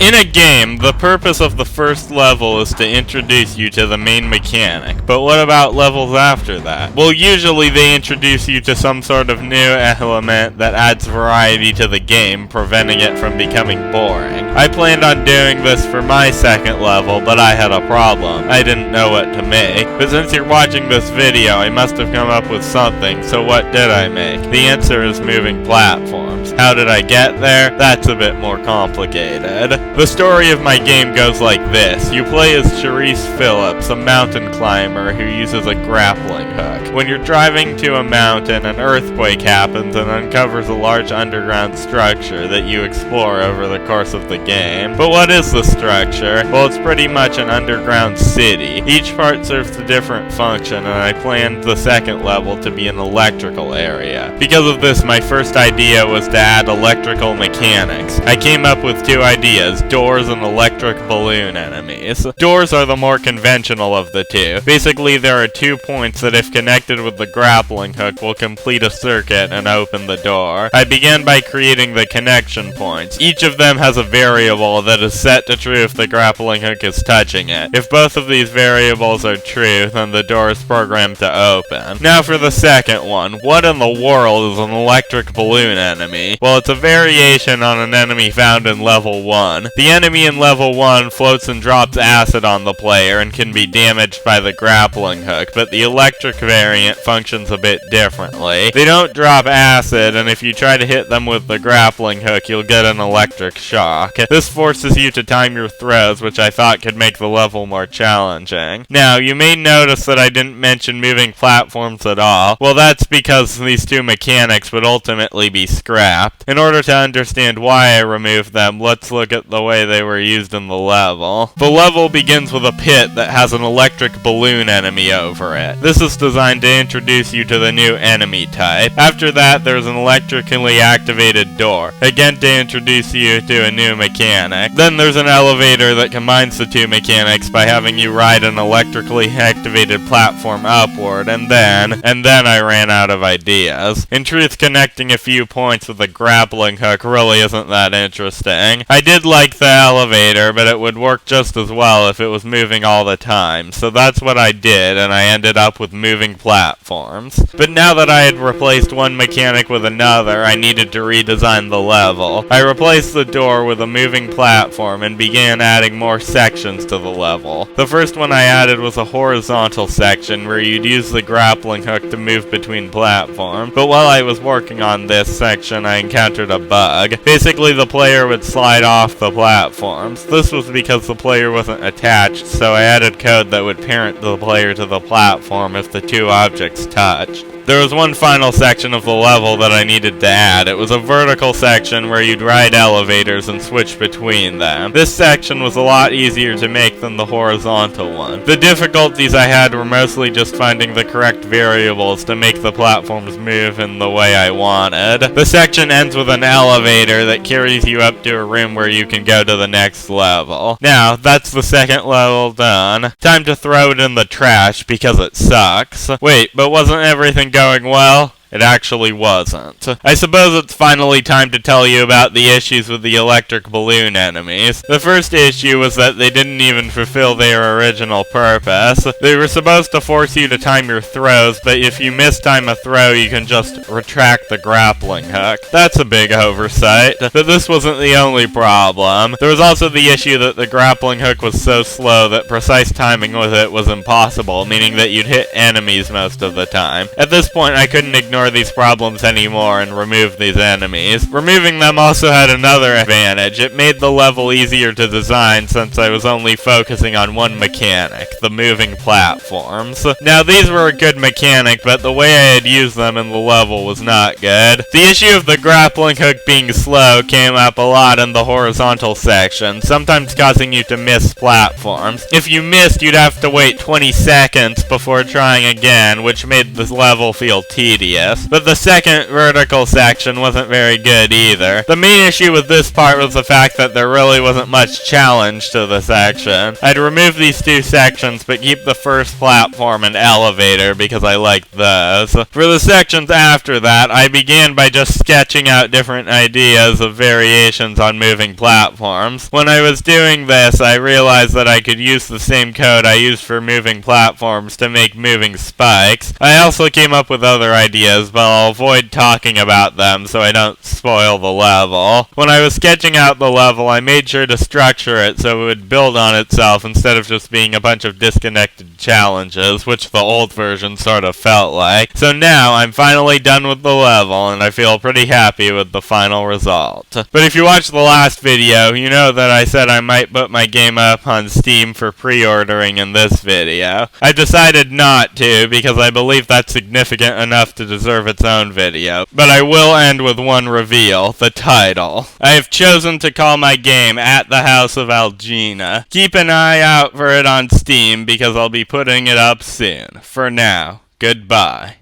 In a game, the purpose of the first level is to introduce you to the main mechanic, but what about levels after that? Well, usually they introduce you to some sort of new element that adds variety to the game, preventing it from becoming boring. I planned on doing this for my second level, but I had a problem. I didn't know what to make. But since you're watching this video, I must have come up with something, so what did I make? The answer is moving platforms. How did I get there? That's a bit more complicated. The story of my game goes like this. You play as Charisse Phillips, a mountain climber who uses a grappling hook. When you're driving to a mountain, an earthquake happens and uncovers a large underground structure that you explore over the course of the game. But what is the structure? Well, it's pretty much an underground city. Each part serves a different function, and I planned the second level to be an electrical area. Because of this, my first idea was to add electrical mechanics. I came up with two ideas: doors and electric balloon enemies. Doors are the more conventional of the two. Basically, there are 2 points that, if connected with the grappling hook, will complete a circuit and open the door. I began by creating the connection points. Each of them has a variable that is set to true if the grappling hook is touching it. If both of these variables are true, then the door is programmed to open. Now for the second one. What in the world is an electric balloon enemy? Well, it's a variation on an enemy found in level 1. The enemy in level 1 floats and drops acid on the player and can be damaged by the grappling hook, but the electric variant functions a bit differently. They don't drop acid, and if you try to hit them with the grappling hook, you'll get an electric shock. This forces you to time your throws, which I thought could make the level more challenging. Now, you may notice that I didn't mention moving platforms at all. Well, that's because these two mechanics would ultimately be scrapped. In order to understand why I removed them, let's look at the way they were used in the level. The level begins with a pit that has an electric balloon enemy over it. This is designed to introduce you to the new enemy type. After that, there's an electrically activated door, again to introduce you to a new mechanic. Then there's an elevator that combines the two mechanics by having you ride an electrically activated platform upward, and then I ran out of ideas. In truth, connecting a few points with a grappling hook really isn't that interesting. I did like the elevator, but it would work just as well if it was moving all the time, so that's what I did, and I ended up with moving platforms. But now that I had replaced one mechanic with another, I needed to redesign the level. I replaced the door with a moving platform and began adding more sections to the level. The first one I added was a horizontal section where you'd use the grappling hook to move between platforms, but while I was working on this section, I encountered a bug. Basically, the player would slide off the platforms. This was because the player wasn't attached, so I added code that would parent the player to the platform if the two objects touched. There was one final section of the level that I needed to add. It was a vertical section where you'd ride elevators and switch between them. This section was a lot easier to make than the horizontal one. The difficulties I had were mostly just finding the correct variables to make the platforms move in the way I wanted. The section ends with an elevator that carries you up to a room where you can go to the next level. Now, that's the second level done. Time to throw it in the trash because it sucks. Wait, but wasn't everything going well? It actually wasn't. I suppose it's finally time to tell you about the issues with the electric balloon enemies. The first issue was that they didn't even fulfill their original purpose. They were supposed to force you to time your throws, but if you mistime a throw, you can just retract the grappling hook. That's a big oversight. But this wasn't the only problem. There was also the issue that the grappling hook was so slow that precise timing with it was impossible, meaning that you'd hit enemies most of the time. At this point, I couldn't ignore these problems anymore and remove these enemies. Removing them also had another advantage. It made the level easier to design since I was only focusing on one mechanic, the moving platforms. Now these were a good mechanic, but the way I had used them in the level was not good. The issue of the grappling hook being slow came up a lot in the horizontal section, sometimes causing you to miss platforms. If you missed, you'd have to wait 20 seconds before trying again, which made this level feel tedious. hilarious. But the second vertical section wasn't very good either. The main issue with this part was the fact that there really wasn't much challenge to the section. I'd remove these two sections, but keep the first platform and elevator because I liked those. For the sections after that, I began by just sketching out different ideas of variations on moving platforms. When I was doing this, I realized that I could use the same code I used for moving platforms to make moving spikes. I also came up with other ideas, but I'll avoid talking about them so I don't spoil the level. When I was sketching out the level, I made sure to structure it so it would build on itself instead of just being a bunch of disconnected challenges, which the old version sort of felt like. So now, I'm finally done with the level, and I feel pretty happy with the final result. But if you watched the last video, you know that I said I might put my game up on Steam for pre-ordering in this video. I decided not to, because I believe that's significant enough to deserve its own video. But I will end with one reveal, the title. I have chosen to call my game At the House of Algina. Keep an eye out for it on Steam, because I'll be putting it up soon. For now, goodbye.